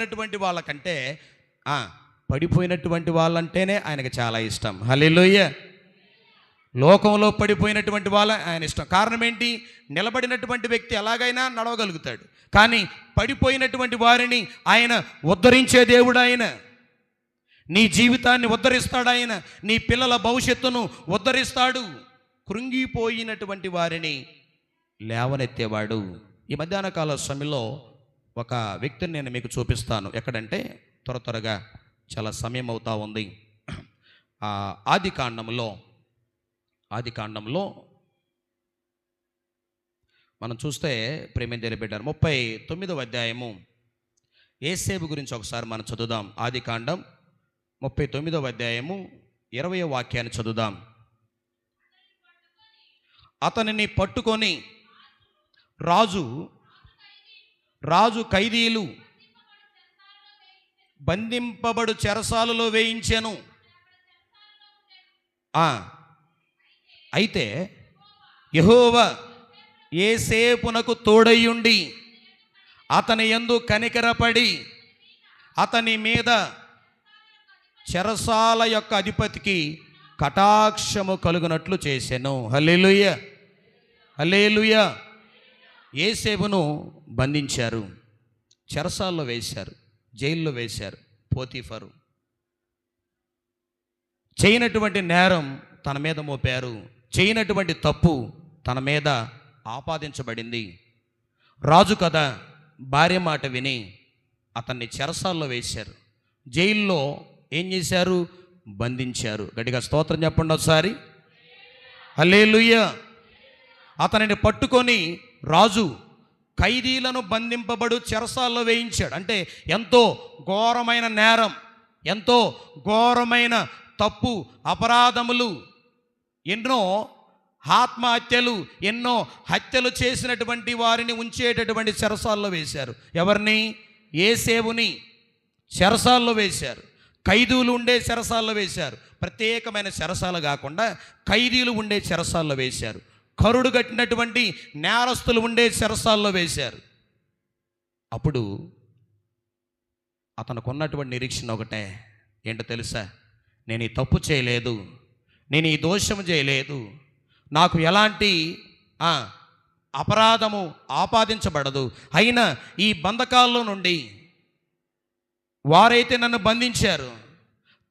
పడిపోయినటువంటి వాళ్ళకంటే పడిపోయినటువంటి వాళ్ళంటేనే ఆయనకు చాలా ఇష్టం. హల్లెలూయా. లోకంలో పడిపోయినటువంటి వాళ్ళ ఆయన ఇష్టం. కారణం ఏంటి? నిలబడినటువంటి వ్యక్తి ఎలాగైనా నడవగలుగుతాడు, కానీ పడిపోయినటువంటి వారిని ఆయన ఉద్ధరించే దేవుడు. ఆయన నీ జీవితాన్ని ఉద్ధరిస్తాడు, ఆయన నీ పిల్లల భవిష్యత్తును ఉద్ధరిస్తాడు. కృంగిపోయినటువంటి వారిని లేవనెత్తేవాడు. ఈ మధ్యాహ్న కాల సమయంలో ఒక వ్యక్తిని నేను మీకు చూపిస్తాను. ఎక్కడంటే త్వరగా చాలా సమయం అవుతా ఉంది. ఆది కాండంలో మనం చూస్తే ప్రేమ బిడ్డారు 39వ అధ్యాయము యేసేపు గురించి ఒకసారి మనం చదువుదాం. ఆది కాండం 39వ అధ్యాయము 20వ వాక్యాన్ని చదువుదాం. అతనిని పట్టుకొని రాజు ఖైదీలు బంధింపబడు చెరసాలలో వేయించెను. అయితే యెహోవా యోసేపునకు తోడయ్యుండి అతని యందు కనికరపడి అతని మీద చెరసాల యొక్క అధిపతికి కటాక్షము కలుగునట్లు చేసెను. హల్లెలూయా, హల్లెలూయా. యోసేపును బంధించారు, చెరసాల్లో వేశారు, జైల్లో వేశారు. పోతీఫరు చేయనటువంటి నేరం తన మీద మోపారు, చేయనటువంటి తప్పు తన మీద ఆపాదించబడింది. రాజు కదా, భార్య మాట విని అతన్ని చెరసాల్లో వేశారు, జైల్లో ఏం చేశారు? బంధించారు. గట్టిగా స్తోత్రం చెప్పండి ఒకసారి. హల్లెలూయా. అతనిని పట్టుకొని రాజు ఖైదీలను బంధింపబడు చెరసాల్లో వేయించాడు. అంటే ఎంతో ఘోరమైన నేరం, ఎంతో ఘోరమైన తప్పు, అపరాధములు, ఎన్నో ఆత్మహత్యలు, ఎన్నో హత్యలు చేసినటువంటి వారిని ఉంచేటటువంటి చెరసాల్లో వేశారు. ఎవరిని? యోసేపుని చెరసాల్లో వేశారు. ఖైదీలు ఉండే చెరసాల్లో వేశారు. ప్రత్యేకమైన చెరసాల కాకుండా ఖైదీలు ఉండే చెరసాల్లో వేశారు. కరుడు కట్టినటువంటి నేరస్తులు ఉండే చెరసాల్లో వేశారు. అప్పుడు అతనుకున్నటువంటి నిరీక్షణ ఒకటే, ఏంటో తెలుసా? నేను ఈ తప్పు చేయలేదు, నేను ఈ దోషం చేయలేదు, నాకు ఎలాంటి అపరాధము ఆపాదించబడదు. అయినా ఈ బంధకాల్లో నుండి వారైతే నన్ను బంధించారు,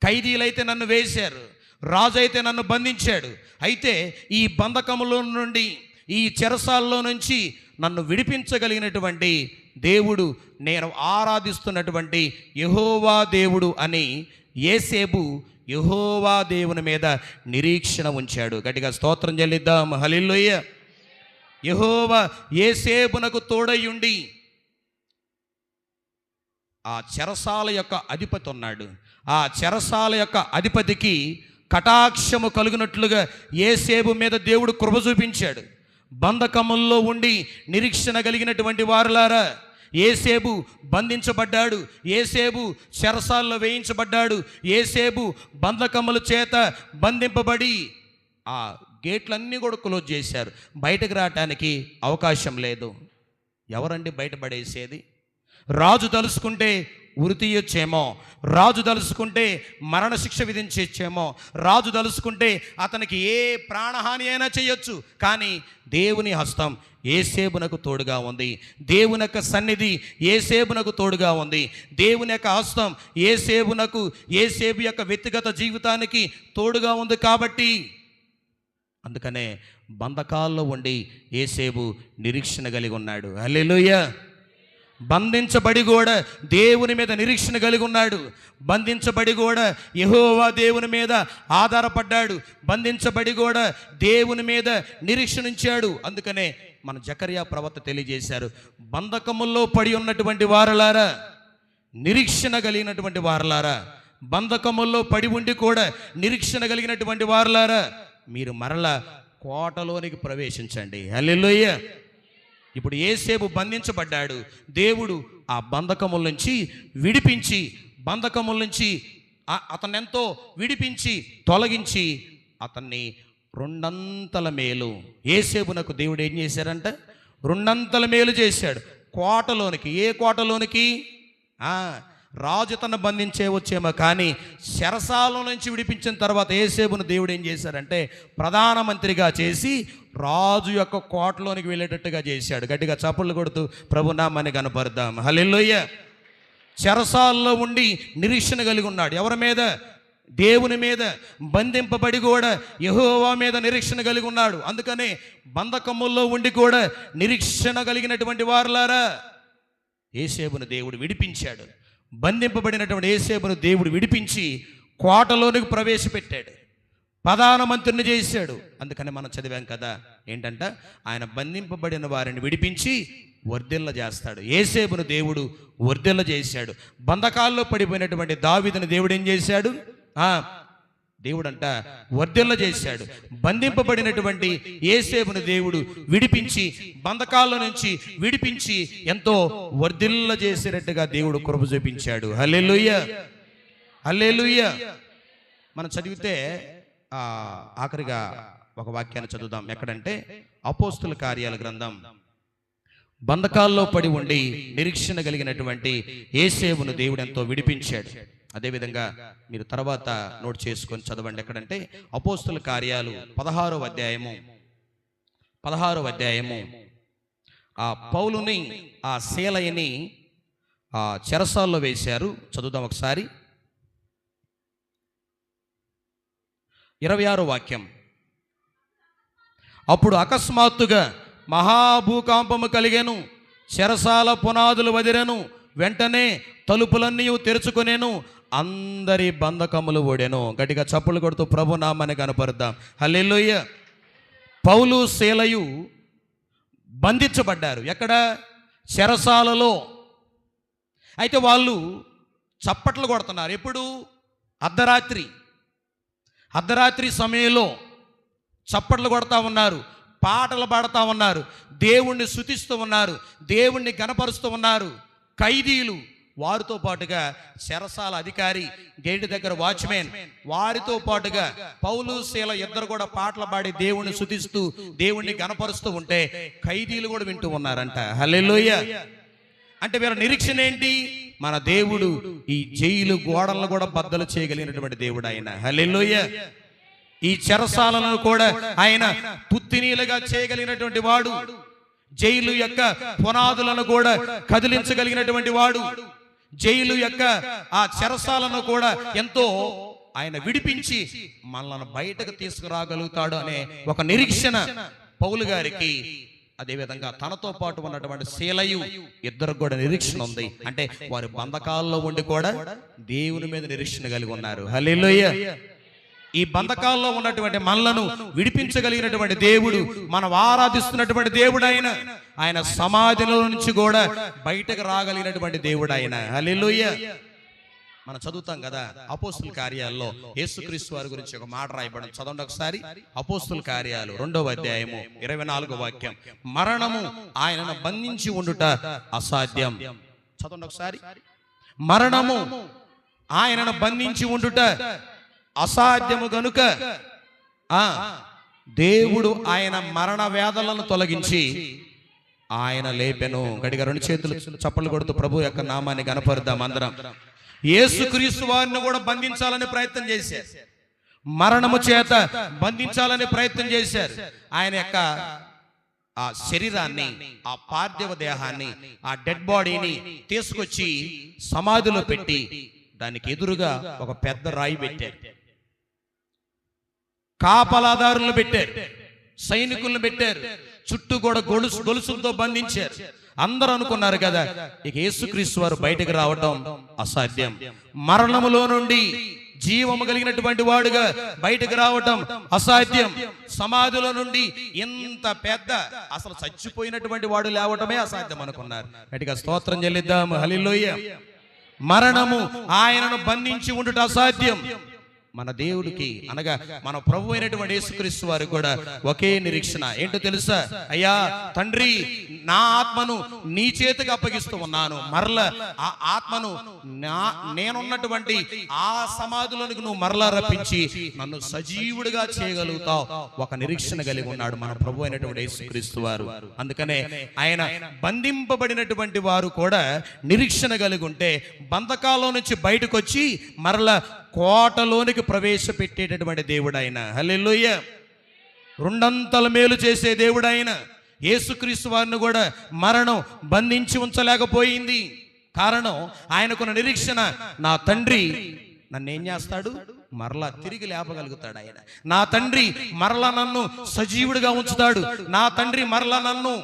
ఖైదీలైతే నన్ను వేశారు, రాజు అయితే నన్ను బంధించాడు, అయితే ఈ బంధకములో నుండి, ఈ చెరసాల్లో నుంచి నన్ను విడిపించగలిగినటువంటి దేవుడు, నేను ఆరాధిస్తున్నటువంటి యెహోవా దేవుడు అని యోసేపు యెహోవా దేవుని మీద నిరీక్షణ ఉంచాడు. గట్టిగా స్తోత్రం చెల్లిద్దాం. హల్లెలూయా. యెహోవా యోసేపునకు తోడయ్యుండి, ఆ చెరసాల యొక్క అధిపతి ఉన్నాడు, ఆ చెరసాల యొక్క అధిపతికి కటాక్షము కలుగునట్లుగా యోసేపు మీద దేవుడు కృప చూపించాడు. బంధకముల్లో ఉండి నిరీక్షణ కలిగినటువంటి వారులారా, యోసేపు బంధించబడ్డాడు, యోసేపు చెరసాల్లో వేయించబడ్డాడు, యోసేపు బంధకముల చేత బంధింపబడి ఆ గేట్లన్నీ కూడా క్లోజ్ చేశారు. బయటకు రావటానికి అవకాశం లేదు. ఎవరండి బయటపడేసేది? రాజు తలుసుకుంటే ఉరి తీయొచ్చేమో, రాజు తలుసుకుంటే మరణశిక్ష విధించచ్చేమో, రాజు తలుసుకుంటే అతనికి ఏ ప్రాణహాని అయినా చేయొచ్చు. కానీ దేవుని హస్తం యోసేపునకు తోడుగా ఉంది, దేవుని యొక్క సన్నిధి యోసేపునకు తోడుగా ఉంది, దేవుని యొక్క హస్తం యోసేపు యొక్క వ్యక్తిగత జీవితానికి తోడుగా ఉంది. కాబట్టి అందుకనే బంధకాల్లో ఉండి యోసేపు నిరీక్షణ కలిగి ఉన్నాడు. హల్లెలూయా. బంధించబడి కూడా దేవుని మీద నిరీక్షణ కలిగి ఉన్నాడు. బంధించబడి కూడా యెహోవా దేవుని మీద ఆధారపడ్డాడు. బంధించబడి కూడా దేవుని మీద నిరీక్షణ ఉంచాడు. అందుకనే మన జకర్యా ప్రవక్త తెలియజేశారు, బంధకముల్లో పడి ఉన్నటువంటి వారలారా, నిరీక్షణ కలిగినటువంటి వారలారా, బంధకముల్లో పడి ఉండి కూడా నిరీక్షణ కలిగినటువంటి వారలారా, మీరు మరలా కోటలోనికి ప్రవేశించండి. హల్లెలూయా. ఇప్పుడు యోసేపు బంధించబడ్డాడు. దేవుడు ఆ బంధకముల నుంచి విడిపించి, బంధకముల నుంచి అతన్ని ఎంతో విడిపించి తొలగించి అతన్ని రెండంతల మేలు, యోసేపునకు దేవుడు ఏం చేశారంట? రెండంతల మేలు చేశాడు. కోటలోనికి, ఏ కోటలోనికి? రాజు తను బంధించేవచ్చేమో, కానీ చెరసాల నుంచి విడిపించిన తర్వాత యోసేపును దేవుడు ఏం చేశారంటే ప్రధానమంత్రిగా చేసి రాజు యొక్క కోటలోనికి వెళ్ళేటట్టుగా చేశాడు. గట్టిగా చప్పట్లు కొడుతూ ప్రభు నామాన్ని కనపరుద్దాం. హల్లెలూయా. చెరసాలలో ఉండి నిరీక్షణ కలిగి ఉన్నాడు. ఎవరి మీద? దేవుని మీద. బంధింపబడి కూడా యెహోవా మీద నిరీక్షణ కలిగి ఉన్నాడు. అందుకనే బంధకముల్లో ఉండి కూడా నిరీక్షణ కలిగినటువంటి వారులారా యోసేపును దేవుడు విడిపించాడు. బంధింపబడినటువంటి యోసేపును దేవుడు విడిపించి కోటలోనికి ప్రవేశపెట్టాడు, ప్రధానమంత్రిని చేశాడు. అందుకని మనం చదివాం కదా, ఏంటంట ఆయన బంధింపబడిన వారిని విడిపించి వర్ధిల్ల చేస్తాడు. యోసేపును దేవుడు వర్ధిల్ల చేశాడు. బంధకాల్లో పడిపోయినటువంటి దావీదును దేవుడు ఏం చేశాడు? దేవుడంట వర్ధిల్ల చేశాడు. బంధింపబడినటువంటి యోసేపును దేవుడు విడిపించి బంధకాల నుంచి విడిపించి ఎంతో వర్ధిల్ల చేసేటట్టుగా దేవుడు కృప చూపించాడు. హల్లెలూయా, హల్లెలూయా. మనం చదివితే ఆఖరిగా ఒక వాక్యాన్ని చదువుదాం. ఎక్కడంటే అపోస్తుల కార్యాల గ్రంథం. బంధకాల్లో పడి ఉండి నిరీక్షణ కలిగినటువంటి యోసేపును దేవుడు ఎంతో విడిపించాడు. అదేవిధంగా మీరు తర్వాత నోట్ చేసుకొని చదవండి. ఎక్కడంటే అపోస్తుల కార్యాలు 16వ అధ్యాయము ఆ పౌలుని ఆ శీలయని ఆ చెరసాల్లో వేశారు. చదువుదాం ఒకసారి. 26వ వాక్యం. అప్పుడు అకస్మాత్తుగా మహాభూకంపము కలిగెను, చెరసాల పునాదులు వదిరెను, వెంటనే తలుపులన్నీ తెరుచుకునేను, అందరి బంధకములు ఓడెను. గట్టిగా చప్పులు కొడుతూ ప్రభు నామాన్ని కనపరుద్దాం. హల్లెలూయా. పౌలు శీలయు బంధించబడ్డారు. ఎక్కడ? చెరసాలలో. అయితే వాళ్ళు చప్పట్లు కొడుతున్నారు. ఎప్పుడు? అర్ధరాత్రి సమయంలో చప్పట్లు కొడతా ఉన్నారు, పాటలు పాడుతూ ఉన్నారు, దేవుణ్ణి స్తుతిస్తూ ఉన్నారు, దేవుణ్ణి గణపరుస్తూ ఉన్నారు. ఖైదీలు వారితో పాటుగా చెరసాల అధికారి, గేటు దగ్గర వాచ్మెన్, వారితో పాటుగా పౌలు శీల ఇద్దరు కూడా పాటలు పాడి దేవుణ్ణి స్తుతిస్తూ దేవుణ్ణి గణపరుస్తూ ఉంటే ఖైదీలు కూడా వింటూ ఉన్నారంట. హల్లెలూయా. అంటే వీళ్ళ నిరీక్షణ ఏంటి? మన దేవుడు ఈ జైలు గోడలను కూడా బద్దలు చేయగలిగినటువంటి దేవుడు ఆయన. హల్లెలూయా. ఈ చెరసాలను కూడా ఆయన పుత్తినీలుగా చేయగలిగినటువంటి వాడు. జైలు యొక్క పునాదులను కూడా కదిలించగలిగినటువంటి వాడు. జైలు యొక్క ఆ చెరసాలను కూడా ఎంతో ఆయన విడిపించి మనల్ని బయటకు తీసుకురాగలుగుతాడు అనే ఒక నిరీక్షణ పౌలు గారికి, అదేవిధంగా తనతో పాటు ఉన్నటువంటి శీలయు ఇద్దరు కూడా నిరీక్షణ ఉంది. అంటే వారి బంధకాల్లో ఉండి కూడా దేవుని మీద నిరీక్షణ కలిగి ఉన్నారు. హల్లెలూయా. ఈ బంధకాల్లో ఉన్నటువంటి మనలను విడిపించగలిగినటువంటి దేవుడు, మనం ఆరాధిస్తున్నటువంటి దేవుడు ఆయన సమాధిలో నుంచి కూడా బయటకు రాగలిగినటువంటి దేవుడు ఆయన. హల్లెలూయా. మనం చదువుతాం కదా అపోస్తుల కార్యాల్లో యేసుక్రీస్తు వారి గురించి ఒక మాట రాయబడింది. చదవండి ఒకసారి. అపోస్తుల కార్యాలు 2వ అధ్యాయము 24వ వాక్యం. మరణము ఆయనను బంధించి ఉండుట అసాధ్యం. చదవండి ఒకసారి. మరణము ఆయనను బంధించి ఉండుట అసాధ్యము గనుక దేవుడు ఆయన మరణ వేదనలను తొలగించి ఆయన లేపెను. గడిగా 2 చేతులు చప్పట్లు కొడుతూ ప్రభు యొక్క నామాన్ని కనపరుద్దాం అందరం. యేసుక్రీస్తు వారిని కూడా బంధించాలని ప్రయత్నం చేశారు, మరణము చేత బంధించాలని ప్రయత్నం చేశారు. ఆయన యొక్క ఆ శరీరాన్ని, ఆ పార్థివ దేహాన్ని, ఆ డెడ్ బాడీని తీసుకొచ్చి సమాధిలో పెట్టి దానికి ఎదురుగా ఒక పెద్ద రాయి పెట్టారు, కాపలాదారులను పెట్టారు, సైనికులను పెట్టారు, చుట్టూ కూడా గొలుసులతో బంధించారు. అందరూ అనుకున్నారు కదా ఇక యేసుక్రీస్తు వారు బయటకు రావటం అసాధ్యం, మరణములో నుండి జీవము కలిగినటువంటి వాడుగా బయటకు రావటం అసాధ్యం, సమాధిలో నుండి ఇంత పెద్ద అసలు చచ్చిపోయినటువంటి వాడు లేవటమే అసాధ్యం అనుకున్నారు. గట్టిగా స్తోత్రం చెల్లిద్దాం. హల్లెలూయా. మరణము ఆయనను బంధించి ఉండుట అసాధ్యం, మన దేవుడికి అనగా మన ప్రభు అయినటువంటి యేసుక్రీస్తు వారు కూడా ఒకే నిరీక్షణ. ఏంటో తెలుసా? అయ్యా తండ్రి, నా ఆత్మను నీ చేతికి అప్పగిస్తూ ఉన్నాను, మరల ఆ ఆత్మను నేనున్నటువంటి ఆ సమాధిలోనికి నువ్వు మరలా రప్పించి నన్ను సజీవుడిగా చేయగలుగుతావు. ఒక నిరీక్షణ కలిగి ఉన్నాడు మన ప్రభు అయినటువంటి యేసుక్రీస్తు వారు. అందుకనే ఆయన బంధింపబడినటువంటి వారు కూడా నిరీక్షణ కలిగి ఉంటే బంధకాల్లో నుంచి బయటకు వచ్చి మరలా కోటలోనికి ప్రవేశపెట్టేటటువంటి దేవుడు ఆయన. హల్లెలూయా. రెండంతల మేలు చేసే దేవుడు ఆయన. యేసుక్రీస్తు వారిని కూడా మరణం బంధించి ఉంచలేకపోయింది. కారణం ఆయనకున్న నిరీక్షణ, నా తండ్రి నన్ను ఏం చేస్తాడు, మరలా తిరిగి లేపగలుగుతాడు ఆయన. నా తండ్రి మరలా నన్ను సజీవుడిగా ఉంచుతాడు. నా తండ్రి మరలా నన్ను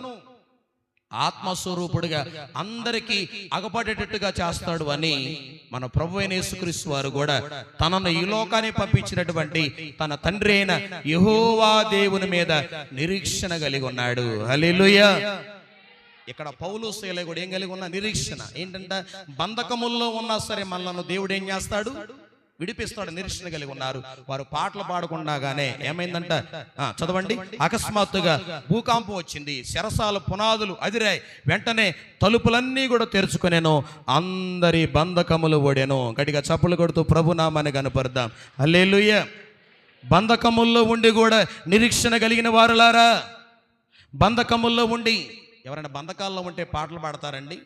ఆత్మస్వరూపుడుగా అందరికీ అగపడేటట్టుగా చేస్తాడు అని మన ప్రభు అయిన యేసుక్రీస్తు వారు కూడా తనను ఈ లోకాన్ని పంపించినటువంటి తన తండ్రి అయిన యెహోవా దేవుని మీద నిరీక్షణ కలిగి ఉన్నాడు. హల్లెలూయా. ఇక్కడ పౌలు శీల కూడా ఏం కలిగి ఉన్న నిరీక్షణ ఏంటంటే, బంధకముల్లో ఉన్నా సరే మనల్ని దేవుడు ఏం చేస్తాడు, విడిపిస్తాడు. నిరీక్షణ కలిగి ఉన్నారు వారు. పాటలు పాడకుండానే ఏమైందంట, చదవండి. అకస్మాత్తుగా భూకంపం వచ్చింది, చెరసాల పునాదులు అదిరాయి, వెంటనే తలుపులన్నీ కూడా తెరుచుకునేను, అందరి బంధకములు ఓడెను. గట్టిగా చప్పులు కొడుతూ ప్రభునామాన్ని కనపడదాం. హల్లెలూయా. బంధకముల్లో ఉండి కూడా నిరీక్షణ కలిగిన వారులారా, బంధకముల్లో ఉండి, ఎవరైనా బంధకాల్లో ఉంటే పాటలు పాడతారండి?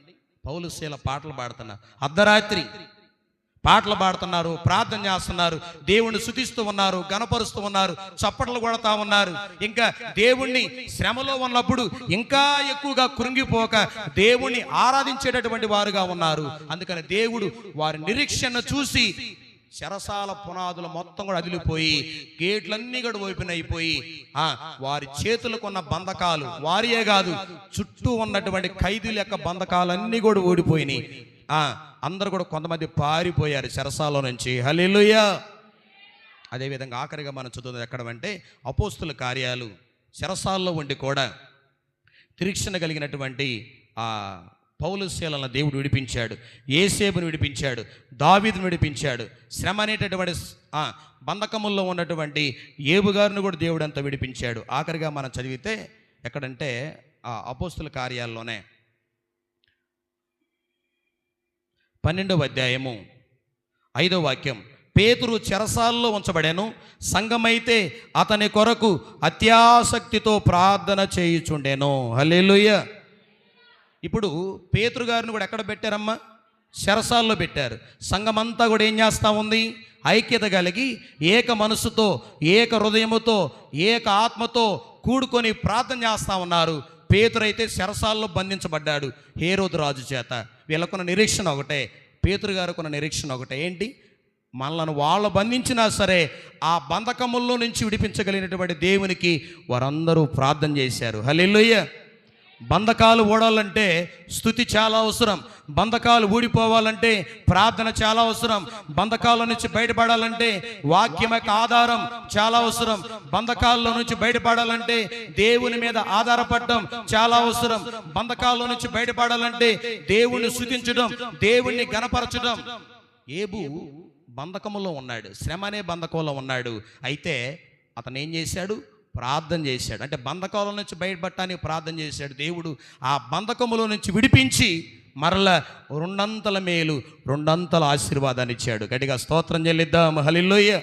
పౌలు శీల పాటలు పాడుతున్నారు, అర్ధరాత్రి పాటలు పాడుతున్నారు, ప్రార్థన చేస్తున్నారు, దేవుణ్ణి స్తుతిస్తూ ఉన్నారు, గణపరుస్తూ ఉన్నారు, చప్పట్లు కొడతా ఉన్నారు. ఇంకా దేవుణ్ణి శ్రమలో ఉన్నప్పుడు ఇంకా ఎక్కువగా కృంగిపోక దేవుణ్ణి ఆరాధించేటటువంటి వారుగా ఉన్నారు. అందుకని దేవుడు వారి నిరీక్షణ చూసి చెరసాల పునాదులు మొత్తం కూడా అదిలిపోయి గేట్లన్నీ కూడా ఓపెన్ అయిపోయి వారి చేతులకు ఉన్న బంధకాలు, వారియే కాదు చుట్టూ ఉన్నటువంటి ఖైదీల యొక్క బంధకాలన్నీ కూడా ఊడిపోయినాయి. అందరూ కూడా కొంతమంది పారిపోయారు చెరసాల నుంచి. హల్లెలూయా. అదేవిధంగా ఆఖరిగా మనం చదువుతుంది ఎక్కడంటే అపోస్తుల కార్యాలు. చెరసాల్లో ఉండి కూడా నిరీక్షణ కలిగినటువంటి పౌలు శీలను దేవుడు విడిపించాడు, యేసేపును విడిపించాడు, దావీదును విడిపించాడు. శ్రమ అనేటటువంటి బంధకముల్లో ఉన్నటువంటి ఏబు గారిని కూడా దేవుడు అంతా విడిపించాడు. ఆఖరిగా మనం చదివితే ఎక్కడంటే అపోస్తుల కార్యాల్లోనే 12వ అధ్యాయము 5వ వాక్యం. పేతురు చెరసాల్లో ఉంచబడాను, సంఘమైతే అతని కొరకు అత్యాసక్తితో ప్రార్థన చేయుచుండెను. హల్లెలూయా. ఇప్పుడు పేతురు గారిని కూడా ఎక్కడ పెట్టారమ్మా? చెరసాల్లో పెట్టారు. సంఘమంతా కూడా ఏం చేస్తూ ఉంది? ఐక్యత కలిగి ఏక మనసుతో, ఏక హృదయముతో, ఏక ఆత్మతో కూడుకొని ప్రార్థన చేస్తూ ఉన్నారు. పేతురు అయితే చెరసాల్లో బంధించబడ్డాడు హేరోదు రాజు చేత. వీళ్ళకున్న నిరీక్షణ ఒకటే, పేతురు గారుకున్న నిరీక్షణ ఒకటే. ఏంటి? మనలను వాళ్ళు బంధించినా సరే ఆ బంధకముల్లో నుంచి విడిపించగలిగినటువంటి దేవునికి వారందరూ ప్రార్థన చేశారు. హల్లెలూయా. బంధకాలు ఓడాలంటే స్తుతి చాలా అవసరం. బంధకాలు ఊడిపోవాలంటే ప్రార్థన చాలా అవసరం. బంధకాల నుంచి బయటపడాలంటే వాక్యం యొక్క ఆధారం చాలా అవసరం. బంధకాల్లో నుంచి బయటపడాలంటే దేవుని మీద ఆధారపడడం చాలా అవసరం. బంధకాల్లో నుంచి బయటపడాలంటే దేవుణ్ణి స్తుతించడం, దేవుణ్ణి గణపరచడం. ఏబు బంధకములో ఉన్నాడు, శ్రమ అనే బంధకంలో ఉన్నాడు. అయితే అతను ఏం చేశాడు? ప్రార్థన చేశాడు. అంటే బంధకాల నుంచి బయటపడటానికి ప్రార్థన చేశాడు. దేవుడు ఆ బంధకములో నుంచి విడిపించి మరలా రెండంతల మేలు, రెండంతల ఆశీర్వాదాన్ని ఇచ్చాడు. గట్టిగా స్తోత్రం చెల్లిద్దాం. హల్లెలూయా.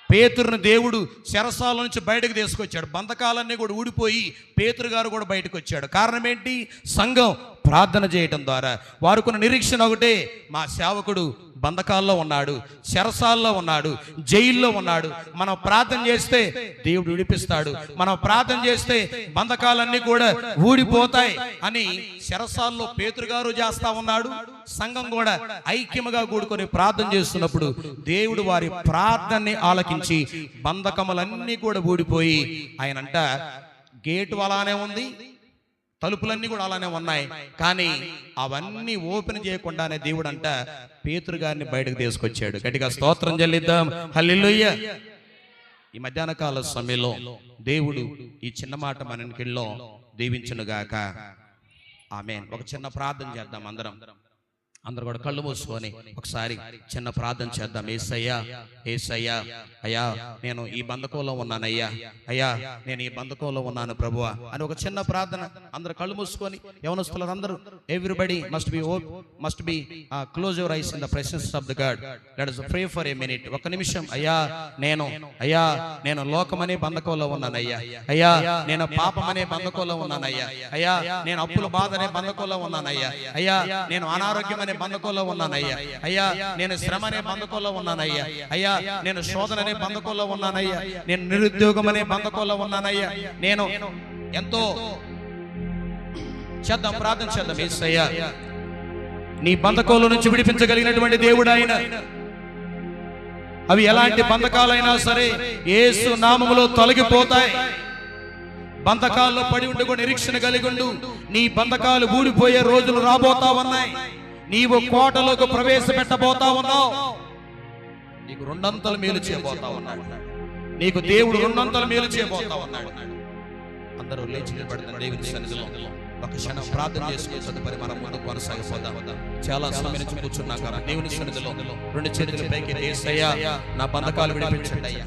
పేతురుని దేవుడు చెరసాల నుంచి బయటకు తీసుకొచ్చాడు. బంధకాలన్నీ కూడా ఊడిపోయి పేతురు గారు కూడా బయటకు వచ్చాడు. కారణం ఏంటి? సంఘం ప్రార్థన చేయటం ద్వారా. వారుకున్న నిరీక్షణ ఒకటే, మా సేవకుడు బంధకాల్లో ఉన్నాడు, చెరసాల్లో ఉన్నాడు, జైల్లో ఉన్నాడు. మనం ప్రార్థన చేస్తే దేవుడు విడిపిస్తాడు. మనం ప్రార్థన చేస్తే బంధకాలన్నీ కూడా ఊడిపోతాయి అని చెరసాల్లో పేతురు గారు చేస్తా ఉన్నాడు. సంఘం కూడా ఐక్యముగా కూడుకొని ప్రార్థన చేస్తున్నప్పుడు దేవుడు వారి ప్రార్థనని ఆలకించి బంధకములన్నీ కూడా ఊడిపోయి, ఆయనంట గేటు అలానే ఉంది, తలుపులన్నీ కూడా అలానే ఉన్నాయి, కానీ అవన్నీ ఓపెన్ చేయకుండానే దేవుడు అంట పేతురు గారిని బయటకు తీసుకొచ్చాడు. గట్టిగా స్తోత్రం చెల్లిద్దాం. హల్లెలూయా. ఈ మధ్యాహ్న కాల సమయంలో దేవుడు ఈ చిన్న మాట మన ఇంటిలో దీవించునుగాక. ఆమేన్. ఒక చిన్న ప్రార్థన చేద్దాం అందరం. అందరూ కూడా కళ్ళు మూసుకొని ఒకసారి చిన్న ప్రార్థన చేద్దాం. యేసయ్యా, యేసయ్యా, అయ్యా నేను ఈ బంధకంలో ఉన్నానయ్యా, అయ్యా నేను ఈ బంధకంలో ఉన్నాను ప్రభువా అని ఒక చిన్న ప్రార్థన. అందరూ కళ్ళు మూసుకొని యవనస్తులు అందరూ everybody must be close your eyes in the presence of the God. Let us pray for a minute. ఒక నిమిషం. అయ్యా నేను లోకమనే బంధకంలో ఉన్నానయ్యా, అయ్యా నేను పాపమనే బంధకంలో ఉన్నానయ్యా, అయ్యా నేను అప్పుల బాధ అనే బంధకంలో ఉన్నానయ్యా, అయ్యా నేను అనారోగ్యం అనే బంధకంలో ఉన్నానయ్యా, అయ్యా నేను శ్రమ అనే బంధకంలో ఉన్నానయ్యా, అయ్యా నేను శోధన అనే బంధకంలో ఉన్నానయ్యా, నేను నిరుద్యోగం అనే బంధకంలో ఉన్నానయ్యా, నేను ఎంతో చేద్దాం, ప్రార్థన చేద్దాం. యేసయ్యా నీ బంధకంలో నుంచి విడిపించగలిగినటువంటి దేవుడు ఆయన. అవి ఎలాంటి బంధకాలైనా సరే యేసు నామములో తొలగిపోతాయి. బంధకాల్లో పడి ఉండి నిరీక్షణ కలిగి ఉండు. నీ బంధకాలు ఊడిపోయే రోజులు రాబోతా ఉన్నాయి. నీవు కోటలోకి ప్రవేశపెట్టబోతా ఉన్నావు. నీకు రెండంతలు మేలు చేయబోతా ఉన్నాడు. నీకు దేవుడు రెండంతలు మేలు చేయబోతా ఉన్నాడు. అందరూ లేచి నిలబడిన దేవుని సన్నిధిలో ఒక క్షణం ప్రార్థన చేసుకుని తదుపరి మనం ముందుకు కొనసాగిపోదాం. చాలా సమయం నుంచి కూర్చున్నాం కదా దేవుని సన్నిధిలో రెండు చేతుల పైకి, యేసయ్యా నా బంధకాలు విడిపించండి అయ్యా.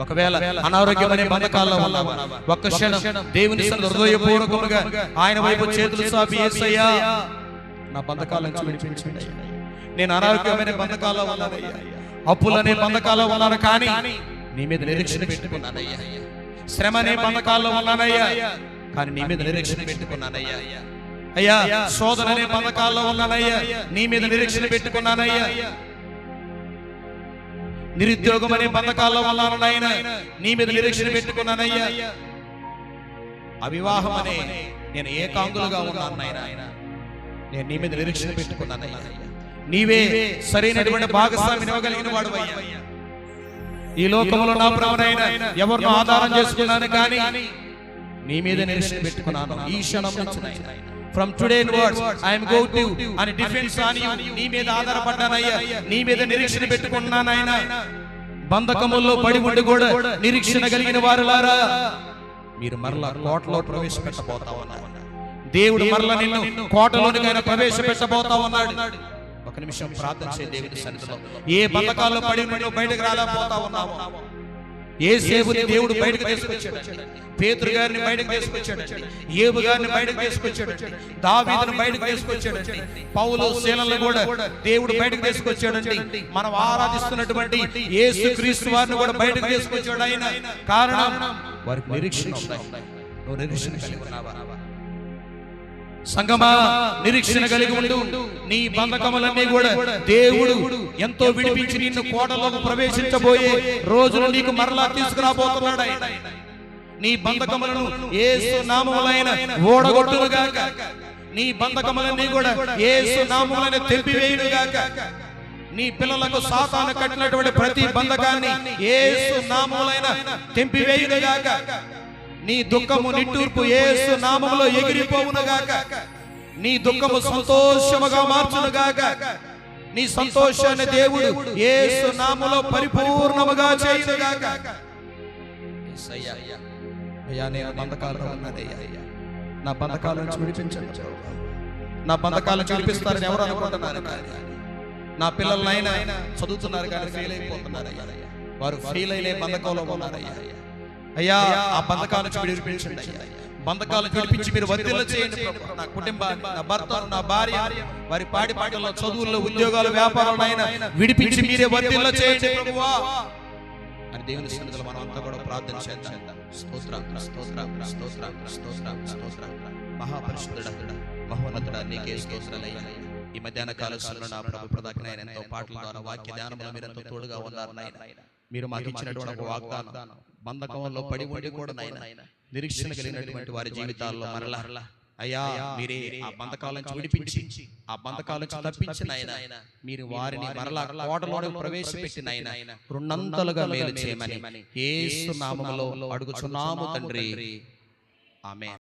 ఒకవేళ అనారోగ్యం అనే బంధకాల్లో ఉన్నావా, ఒక్క క్షణం దేవుని సన్నిధిలో హృదయపూర్వకంగా ఆయన వైపు చేతులు చాపి, యేసయ్యా నా బంధకాల నుంచి విడిపించండి. నేను అనారోగ్యమైన బంధకాల్లో ఉన్నానయ్యా, అప్పులనే బంధకాల్లో ఉన్నాను, కానీ నీ మీద నిరీక్షణ పెట్టుకున్నానయ్యా. శ్రమ అనే బంధకాల్లో ఉన్నానయ్యా, కానీ నీ మీద నిరీక్షణ పెట్టుకున్నానయ్యా. అయ్యా శోధన అనే బంధకాల్లో ఉన్నానయ్యా, నీ మీద నిరీక్షణ పెట్టుకున్నానయ్యా. నిరుద్యోగం అనే బంధకాల్లో ఉన్నాను నాయన, నీ మీద నిరీక్షణ పెట్టుకున్నానయ్యా. అవివాహం అనే నేను ఏకాంగులుగా ఉన్నాను నాయన, నేను నీ మీద నిరీక్షణ పెట్టుకున్నానయ్యా. నీవే సరైనటువంటి భాగస్వామిని ఇవ్వగలిగిన వాడు అయ్యా. ఈ లోకంలో నా ప్రభువైన ఎవరిని ఆధారం చేసుకున్నాను, కానీ నీ మీద నిరీక్షణ పెట్టుకున్నాను. ఈ క్షణం నుంచి from today onwards I am going to and defense on you. నీ మీద ఆధారపడ్డానయ్యా, నీ మీద నిరీక్షణ పెట్టుకున్నానైనా. బంధకముల్లో పడి ఉండి కూడా నిరీక్షణ కలిగిన వారులారా, మీరు మరలా కోటలో ప్రవేశపెట్టబోతా ఉన్నారు. దేవుడు మరలా నిన్ను కోటలోనికి ఆయన ప్రవేశపెట్టబోతా ఉన్నాడు. ఒక నిమిషం ప్రార్థన చేయ దేవుని సన్నిధిలో. ఏ బంధకాల్లో పడి నువ్వు బయటకు రాలేకపోతా ఉన్నావు. యేసేపుని దేవుడు బయటకు తీసుకొచ్చాడు, పేతురు గారిని బయటకు తీసుకొచ్చాడు, యేబు గారిని బయటకు తీసుకొచ్చాడు, దావీదును బయటకు తీసుకొచ్చాడు, పౌలు శీలను కూడా దేవుడు బయటకు తీసుకొచ్చాడండి. మనం ఆరాధిస్తున్నటువంటి యేసుక్రీస్తు వారిని కూడా బయటకు తీసుకొచ్చాడు ఆయన. కారణం వారికి నిరీక్షణ ఉంది. నువ్వు నిరీక్షణ కలిగి ఉన్నావా? సంగమా నిరీక్షణ కలిగి ఉండు. నీ బంధకములన్నీ కూడా దేవుడు ఎంతో విడిపించి నిన్ను కోటలోకి ప్రవేశించబోయే రోజులు నీకు మరలా తీసుకురాబోతున్నాడు. నీ బంధకములను యేసు నామములైన ఓడగొట్టునుగాక. నీ బంధకములన్నీ కూడా యేసు నామములైన తెంపివేయునుగాక. నీ పిల్లలకు సాతాను కట్టినటువంటి ప్రతి బంధకాన్ని యేసు నామములైన తెంపివేయునుగాక. నీ దుఃఖము నిట్టూర్పు యేసు నామములో ఎగిరిపోవునుగాక. నీ దుఃఖము సంతోషముగా మార్చునుగాక. నీ సంతోషాన్ని దేవుడు యేసు నామములో పరిపూర్ణముగా చేయునుగాక. అయ్యా నేను బంధకాలలో ఉన్నానయ్యా, నా బంధకాల నుంచి విడిపించండి. నా బంధకాలను విడిపిస్తారని ఎవరు అనుకుంటున్నారు, కానీ నా పిల్లలైనా చదువుతున్నారు కానీ ఫెయిల్ అయిపోతున్నారయ్యా. వారు ఫెయిల్ అయ్యే బంధకంలో ఉన్నారయ్యా. అయ్యా ఆ బంధకాల నుంచి విడిపించండి అయ్యా. బంధకాలను విడిపించి మీరు వర్ధిల్ల చేయండి. నా కుటుంబాన్ని, నా భర్తను, నా భార్య, వారి పాడి పాటల్లో, చదువుల్లో, ఉద్యోగాలు, వ్యాపారాలైనా విడిపించి మీరే వర్ధిల్ల చేయండి ప్రభువా అని దేవుని సన్నిధిలో మనం అంతా కూడా ప్రార్థన చేద్దాం. స్తోత్రం, స్తోత్రం, స్తోత్రం, స్తోత్రం, స్తోత్రం. మహాపరిశుద్ధుడా, మహోన్నతుడా, నీకే స్తోత్రాలయ్యా. ఈ మధ్యాహ్న కాల సమయంలో నా ప్రభు ప్రదాకన ఎంతో పాటల ద్వారా వాక్య ధ్యానంలో మీరు ఎంతో తోడుగా ఉన్నారు నాయన. మీరు మాకు ఇచ్చినటువంటి ఒక వాగ్దానం, బంధకంలో పడి ఉండి కూడా నాయన నిరీక్షణ కలిగినటువంటి వారి జీవితాల్లో మరలా అయ్యా మీరే ఆ బంధకాల నుంచి విడిపించి, ఆ బంధకాల నుంచి తప్పించి నాయన మీరు వారిని మరలా కోటలోకి ప్రవేశపెట్టి నాయన రెండంతలుగా మేలు చేయమని యేసు నామములో అడుగుచున్నాము తండ్రి. ఆమేన్.